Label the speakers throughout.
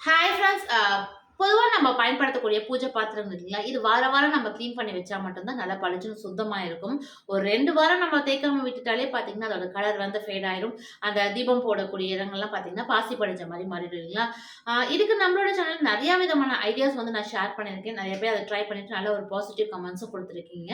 Speaker 1: Hi friends. பொதுவா நம்ம பயன்படுத்தக்கூடிய பூஜை பாத்திரங்கள் இல்லைங்களா, இது வார வாரம் நம்ம கிளீன் பண்ணி வச்சா மட்டும்தான் நல்லா பளிச்சுன்னு சுத்தமா இருக்கும். ஒரு 2 வாரம் நம்ம தேய்க்காம விட்டுட்டாலே பார்த்தீங்கன்னா, அதோட கலர் வந்து ஃபேட் ஆயிரும். அந்த தீபம் போடக்கூடிய இடங்கள்லாம் பார்த்தீங்கன்னா, பாசி படிஞ்ச மாரி மாறிடும் இல்லைங்களா? இதுக்கு நம்மளோட சேனல்ல நெறைய விதமான ஐடியாஸ் வந்து நான் ஷேர் பண்ணியிருக்கேன். நெறைய பேர் அத ட்ரை பண்ணிட்டு நல்ல ஒரு பாசிட்டிவ் கமெண்ட்ஸும் குடுத்துருக்கீங்க.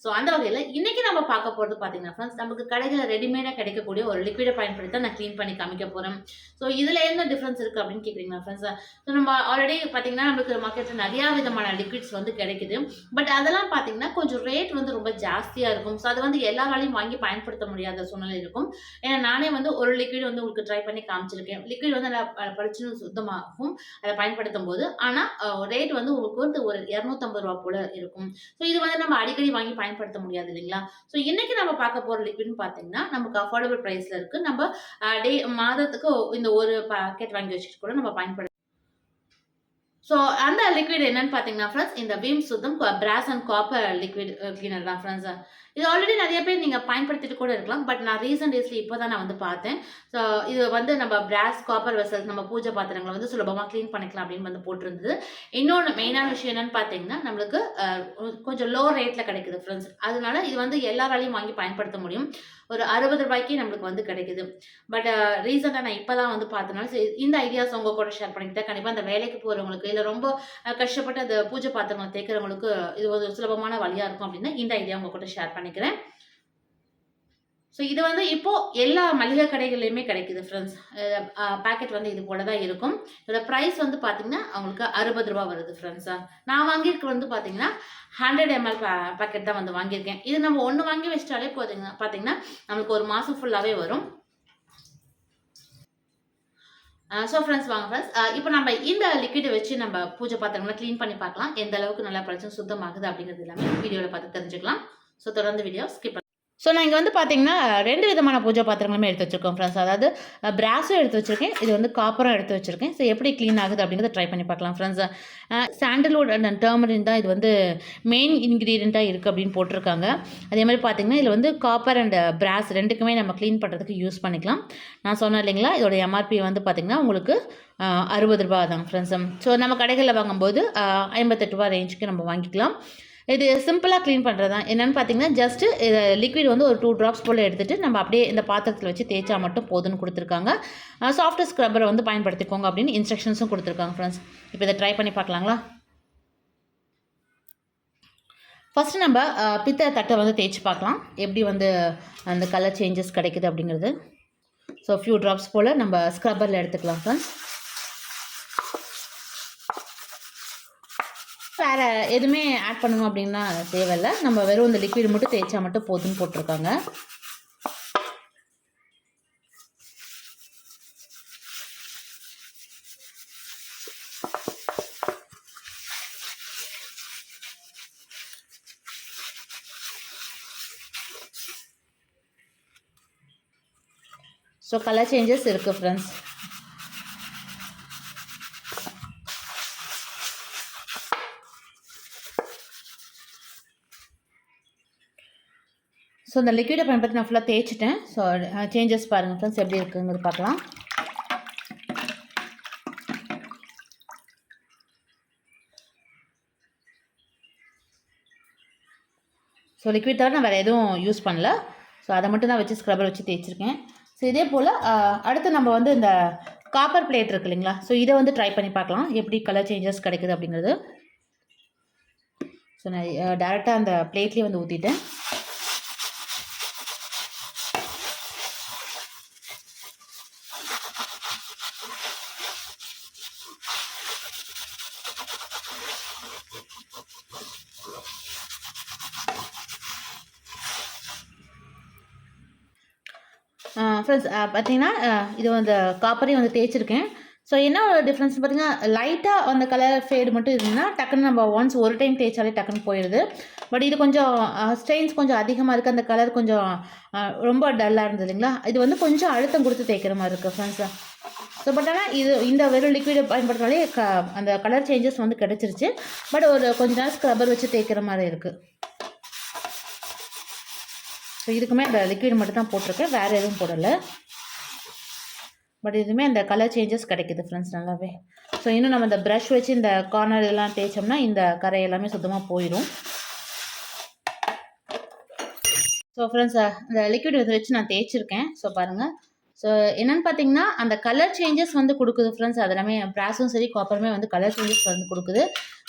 Speaker 1: ஸோ அந்த வகையில இன்னைக்கு நம்ம பார்க்க போறது பார்த்தீங்கன்னா ஃப்ரெண்ட்ஸ், நமக்கு கடைகள்ல ரெடிமேடா கிடைக்கக்கூடிய ஒரு லிக்விட பயன்படுத்தி தான் நான் கிளீன் பண்ணி காமிக்க போறேன். ஸோ இதுல என்ன டிஃபரன்ஸ் இருக்கு அப்படின்னு கேட்கிறீங்களா ஃப்ரெண்ட்ஸ்? ஸோ நம்ம ஆல்ரெடி பார்த்தீங்கன்னா, நமக்கு மார்க்கெட்ல நெறையா விதமான லிக்விட்ஸ் வந்து கிடைக்குது. பட் அதெல்லாம் பார்த்தீங்கன்னா, கொஞ்சம் ரேட் வந்து ரொம்ப ஜாஸ்தியா இருக்கும். ஸோ அது வந்து எல்லாராலயும் வாங்கி பயன்படுத்த முடியாத சூழ்நிலை இருக்கும். ஏன்னா நானே வந்து ஒரு லிக்விட் வந்து உங்களுக்கு ட்ரை பண்ணி காமிச்சிருக்கேன். லிக்விட் வந்து நல்லா பளிச்சுன்னு சுத்தமாகும். அத பயன்படுத்தும்போது. ஆனா ரேட் வந்து உங்களுக்கு வந்து ஒரு ரூ. 250 போல இருக்கும். ஸோ இது வந்து நம்ம அடிக்கடி வாங்கி பயன்படுத்த முடியாது இல்லைங்களா? ஸோ இன்னைக்கு நம்ம பார்க்க போற லிக்விட்ன்னு பார்த்தீங்கன்னா, நமக்கு அஃபோர்டபிள் பிரைஸ்ல இருக்கு. நம்ம மாதத்துக்கு இந்த ஒரு பாக்கெட் வாங்கி வச்சுட்டு கூட நம்ம ஸோ அந்த லிக்விட் என்னன்னு பார்த்தீங்கன்னா ஃப்ரெண்ட்ஸ், இந்த விம் சுத்தம் brass and copper liquid cleaner தான் ஃப்ரெண்ட்ஸ். இது ஆல்ரெடி நெறைய பேர் நீங்க பயன்படுத்திட்டு கூட இருக்கலாம். பட் நான் ரீசென்ட் டேஸ்ல இப்போ தான் நான் வந்து பார்த்தேன். ஸோ இது வந்து நம்ம பிராஸ், காப்பர் வெசல்ஸ் நம்ம பூஜை பாத்திரங்கள வந்து சுலபமா கிளீன் பண்ணிக்கலாம் அப்படின்னு வந்து போட்டிருந்தது. இன்னொன்னு மெயினான விஷயம் என்னன்னு பார்த்தீங்கன்னா, நம்மளுக்கு கொஞ்சம் லோ ரேட்ல கிடைக்குது ஃப்ரெண்ட்ஸ். அதனால இது வந்து எல்லாராலயும் வாங்கி பயன்படுத்த முடியும். ஒரு ரூ. 60 நம்மளுக்கு வந்து கிடைக்குது. பட் ரீசெண்டா நான் இப்ப தான் வந்து பார்த்தனால, சரி இந்த ஐடியாஸ் உங்க கூட ஷேர் பண்ணிக்கிட்டேன். கண்டிப்பா அந்த வேலைக்கு போறவங்களுக்கு, இல்ல ரொம்ப கஷ்டப்பட்டு அந்த பூஜை பாத்திரங்கள தேய்க்கிறவங்களுக்கு இது ஒரு சுலபமான வழியா இருக்கும் அப்படின்னு இந்த ஐடியா உங்க கூட ஷேர் பண்ணிக்கிறேன். ஸோ இது வந்து இப்போ எல்லா மளிகை கடைகள்லயுமே கிடைக்குது ஃப்ரெண்ட்ஸ். பாக்கெட் வந்து இது போல தான் இருக்கும். இதோட பிரைஸ் வந்து பார்த்தீங்கன்னா, உங்களுக்கு ரூ. 60 வருது ஃப்ரெண்ட்ஸ். நான் வாங்கியிருக்கிறது வந்து பார்த்தீங்கன்னா, 100 ml பாக்கெட் தான் வந்து வாங்கியிருக்கேன். இது நம்ம ஒண்ணு வாங்கி வச்சுட்டாலே போதுங்க பார்த்தீங்கன்னா, நமக்கு ஒரு மாசம் ஃபுல்லாவே வரும். ஸோ ஃப்ரெண்ட்ஸ் வாங்க ஃப்ரெண்ட்ஸ். இப்போ நம்ம இந்த லிக்விட வச்சு நம்ம பூஜை பாத்திரங்கள கிளீன் பண்ணி பார்க்கலாம். எந்த அளவுக்கு நல்லா பளிச்சுன்னு சுத்தமாகுது அப்படிங்கிறது எல்லாமே வீடியோல பார்த்து தெரிஞ்சுக்கலாம். ஸோ தொடர்ந்து வீடியோ ஸ்கிப் ஸோ நான் இங்கே வந்து பார்த்தீங்கன்னா 2 விதமான பூஜை பாத்திரங்களுமே எடுத்து வச்சிருக்கோம் ஃப்ரெண்ட்ஸ். அதாவது பிராஸும் எடுத்து வச்சிருக்கேன். இது வந்து காப்பரும் எடுத்து வச்சிருக்கேன். ஸோ எப்படி க்ளீன் ஆகுது அப்படிங்கிறத ட்ரை பண்ணி பார்க்கலாம் ஃப்ரெண்ட்ஸ். சாண்டல்வுட் அண்ட் டர்மரின் தான் இது வந்து மெயின் இன்க்ரீடியண்ட்டாக இருக்குது அப்படின்னு போட்டிருக்காங்க. அதே மாதிரி பார்த்தீங்கன்னா இதில் வந்து காப்பர் அண்ட் பிராஸ் 2க்குமே நம்ம க்ளீன் பண்ணுறதுக்கு யூஸ் பண்ணிக்கலாம். நான் சொன்னேன் இல்லைங்களா, இதோட எம்ஆர்பி வந்து பார்த்தீங்கன்னா உங்களுக்கு ரூ. 60 தான் ஃப்ரெண்ட்ஸ். ஸோ நம்ம கடைகளில் வாங்கும்போது ரூ. 58 ரேஞ்சுக்கு நம்ம வாங்கிக்கலாம். இது சிம்பிளாக க்ளீன் பண்ணுறது தான். என்னென்னு பார்த்தீங்கன்னா, ஜஸ்ட்டு லிக்விட் வந்து ஒரு 2 ட்ராப்ஸ் போல் எடுத்துகிட்டு நம்ம அப்படியே இந்த பாத்திரத்தில் வச்சு தேய்ச்சா மட்டும் போதுன்னு கொடுத்துருக்காங்க. சாஃப்ட் ஸ்க்ரப்பரை வந்து பயன்படுத்திக்கோங்க அப்படின்னு இன்ஸ்ட்ரக்ஷன்ஸும் கொடுத்துருக்காங்க ஃப்ரெண்ட்ஸ். இப்போ இதை ட்ரை பண்ணி பார்க்கலாங்களா? ஃபஸ்ட்டு நம்ம பித்தளை தட்டை வந்து தேய்ச்சி பார்க்கலாம். எப்படி வந்து அந்த கலர் சேஞ்சஸ் கிடைக்குது அப்படிங்கிறது. ஸோ ஃபியூ ட்ராப்ஸ் போல் நம்ம ஸ்க்ரப்பரில் எடுத்துக்கலாம் ஃப்ரெண்ட்ஸ். வேறு எதுவுமே ஆட் பண்ணணும் அப்படின்னா தேவையில்லை. நம்ம வெறும் இந்த லிக்விட் மட்டும் தேய்ச்சா மட்டும் போதுன்னு போட்டிருக்காங்க. ஸோ கலர் சேஞ்சஸ் இருக்குது ஃப்ரெண்ட்ஸ். ஸோ இந்த லிக்விடை பயன்படுத்தி நான் ஃபுல்லாக தேய்ச்சிட்டேன். ஸோ சேஞ்சஸ் பாருங்கள் ஃப்ரெண்ட்ஸ், எப்படி இருக்குங்கிறது பார்க்கலாம். ஸோ லிக்விட் தவிர நான் வேறு எதுவும் யூஸ் பண்ணல. ஸோ அதை மட்டும் தான் வச்சு ஸ்க்ரப்பர் வச்சு தேய்ச்சிருக்கேன். ஸோ இதே போல் அடுத்து நம்ம வந்து இந்த காப்பர் பிளேட் இருக்கு இல்லைங்களா, ஸோ இதை வந்து ட்ரை பண்ணி பார்க்கலாம் எப்படி கலர் சேஞ்சஸ் கிடைக்குது அப்படிங்கிறது. ஸோ நான் டேரெக்டாக அந்த பிளேட்லேயே வந்து ஊற்றிட்டேன். ஃப்ரெண்ட்ஸ் பார்த்தீங்கன்னா இது வந்து காப்பரையும் வந்து தேய்ச்சிருக்கேன். ஸோ என்ன ஒரு டிஃப்ரென்ஸ் பார்த்தீங்கன்னா, லைட்டாக அந்த கலர் ஃபேடு மட்டும் இருந்ததுன்னா டக்குன்னு நம்ம ஒன்ஸ் ஒரு டைம் தேய்ச்சாலே டக்குன்னு போயிடுது. பட் இது கொஞ்சம் ஸ்ட்ரெயின்ஸ் கொஞ்சம் அதிகமாக இருக்குது. அந்த கலர் கொஞ்சம் ரொம்ப டல்லாக இருந்தது இல்லைங்களா, இது வந்து கொஞ்சம் அழுத்தம் கொடுத்து தேய்க்கிற மாதிரி இருக்குது ஃப்ரெண்ட்ஸ். ஸோ பட் ஆனால் இது இந்த வெறும் லிக்விடை பயன்படுத்தினாலே அந்த கலர் சேஞ்சஸ் வந்து கிடச்சிருச்சு. பட் ஒரு கொஞ்ச நேரம் ஸ்க்ரப்பர் வச்சு தேய்க்கிற மாதிரி இருக்குது. ஸோ இதுக்குமே அந்த லிக்விட் மட்டும் தான் போட்டிருக்கேன், வேறு எதுவும் போடலை. பட் இதுவுமே அந்த கலர் சேஞ்சஸ் கிடைக்குது ஃப்ரெண்ட்ஸ் நல்லாவே. ஸோ இன்னும் நம்ம இந்த ப்ரஷ் வச்சு இந்த கார்னர் இதெல்லாம் தேய்ச்சோம்னா இந்த கரை எல்லாமே சுத்தமாக போயிடும். ஸோ ஃப்ரெண்ட்ஸ் இந்த லிக்விட் இதை வச்சு நான் தேய்ச்சிருக்கேன். ஸோ பாருங்கள். ஸோ என்னென்னு பார்த்தீங்கன்னா அந்த கலர் சேஞ்சஸ் வந்து கொடுக்குது ஃப்ரெண்ட்ஸ். அது எல்லாமே ப்ராஸும் சரி காப்பருமே வந்து கலர் சேஞ்சஸ் வந்து கொடுக்குது.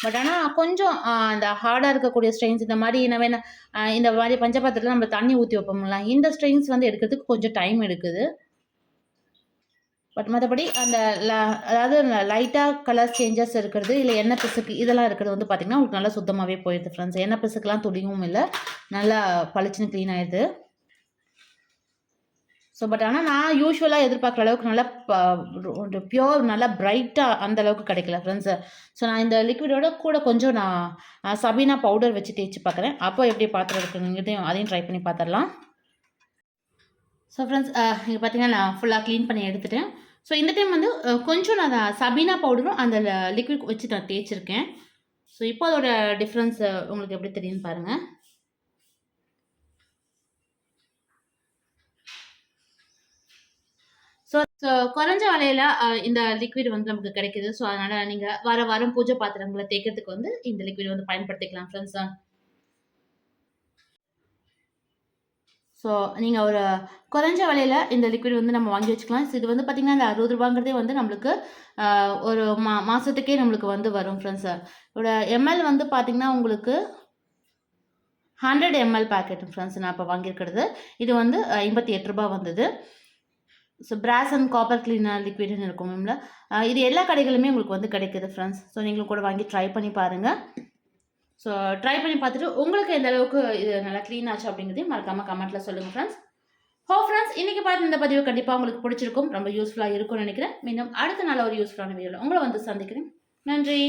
Speaker 1: பட் ஆனால் கொஞ்சம் அந்த ஹார்டாக இருக்கக்கூடிய ஸ்ட்ரெயின்ஸ் இந்த மாதிரி என்ன வேணா இந்த மாதிரி பஞ்சபாத்திரத்தில் நம்ம தண்ணி ஊற்றி வைப்போம்ல, இந்த ஸ்ட்ரெயின்ஸ் வந்து எடுக்கிறதுக்கு கொஞ்சம் டைம் எடுக்குது. பட் மற்றபடி அந்த அதாவது லைட்டாக கலர் சேஞ்சஸ் இருக்கிறது இல்லை எண்ணெய் பிசுக்கு இதெல்லாம் இருக்கிறது வந்து பார்த்திங்கன்னா உங்களுக்கு நல்லா சுத்தமாகவே போயிடுது ஃப்ரெண்ட்ஸ். எண்ணெய் பிசுக்கெலாம் துளியும் இல்லை, நல்லா பளிச்சுன்னு க்ளீன் ஆயிடுது. ஸோ பட் ஆனால் நான் யூஸ்வலாக எதிர்பார்க்குற அளவுக்கு நல்லா பியோர் நல்லா பிரைட்டாக அந்த அளவுக்கு கிடைக்கல ஃப்ரெண்ட்ஸு. ஸோ நான் இந்த லிக்விடோட கூட கொஞ்சம் நான் சபீனா பவுடர் வச்சு தேய்ச்சி பார்க்குறேன். அப்போ எப்படி பாத்திரம் இருக்குங்கிறதையும் அதையும் ட்ரை பண்ணி பார்த்துடலாம். ஸோ ஃப்ரெண்ட்ஸ் இங்கே பார்த்தீங்கன்னா நான் ஃபுல்லாக க்ளீன் பண்ணி எடுத்துட்டேன். ஸோ இந்த டைம் வந்து கொஞ்சம் நான் சபீனா பவுடரும் அந்த லிக்விட் வச்சு நான் தேய்ச்சிருக்கேன். ஸோ இப்போ அதோட டிஃப்ரென்ஸ் உங்களுக்கு எப்படி தெரியும்னு பாருங்கள். ஸோ குறைஞ்ச விலையில இந்த லிக்விட் வந்து நமக்கு கிடைக்குது. ஸோ அதனால் நீங்கள் வாரம் பூஜை பாத்திரங்களை தேய்க்கிறதுக்கு வந்து இந்த லிக்விட் வந்து பயன்படுத்திக்கலாம் ஃப்ரெண்ட்ஸ். ஸோ நீங்கள் ஒரு குறைஞ்ச விலையில இந்த லிக்விட் வந்து நம்ம வாங்கி வச்சுக்கலாம். இது வந்து பார்த்திங்கன்னா இந்த 60 ரூபாங்கிறதே வந்து நம்மளுக்கு ஒரு மாதத்துக்கே நம்மளுக்கு வந்து வரும் ஃப்ரெண்ட்ஸ். இதோட எம்எல் வந்து பார்த்திங்கன்னா உங்களுக்கு 100 ml பேக்கெட் ஃப்ரெண்ட்ஸ் நான் இப்போ வாங்கியிருக்கிறது. இது வந்து 58 ரூபா வந்தது. So brass and copper cleaner லிக்விட்னு இருக்கும் மேம்ல. இது எல்லா கடைகளுமே உங்களுக்கு வந்து கிடைக்குது ஃப்ரெண்ட்ஸ். ஸோ நீங்களும் கூட வாங்கி ட்ரை பண்ணி பாருங்கள். ஸோ ட்ரை பண்ணி பார்த்துட்டு உங்களுக்கு எந்த அளவுக்கு இது நல்லா க்ளீன் ஆச்சு அப்படிங்கிறதையும் மறக்காமல் கமெண்ட்டில் சொல்லுங்கள் ஃப்ரெண்ட்ஸ். ஃப்ரெண்ட்ஸ் இன்றைக்கி பார்த்து இந்த பதிவு கண்டிப்பாக உங்களுக்கு பிடிச்சிருக்கும், ரொம்ப யூஸ்ஃபுல்லாக இருக்கும்னு நினைக்கிறேன். மீண்டும் அடுத்த நாள் ஒரு யூஸ்ஃபுல்லான வீடியோவில் உங்களை வந்து சந்திக்கிறேன். நன்றி.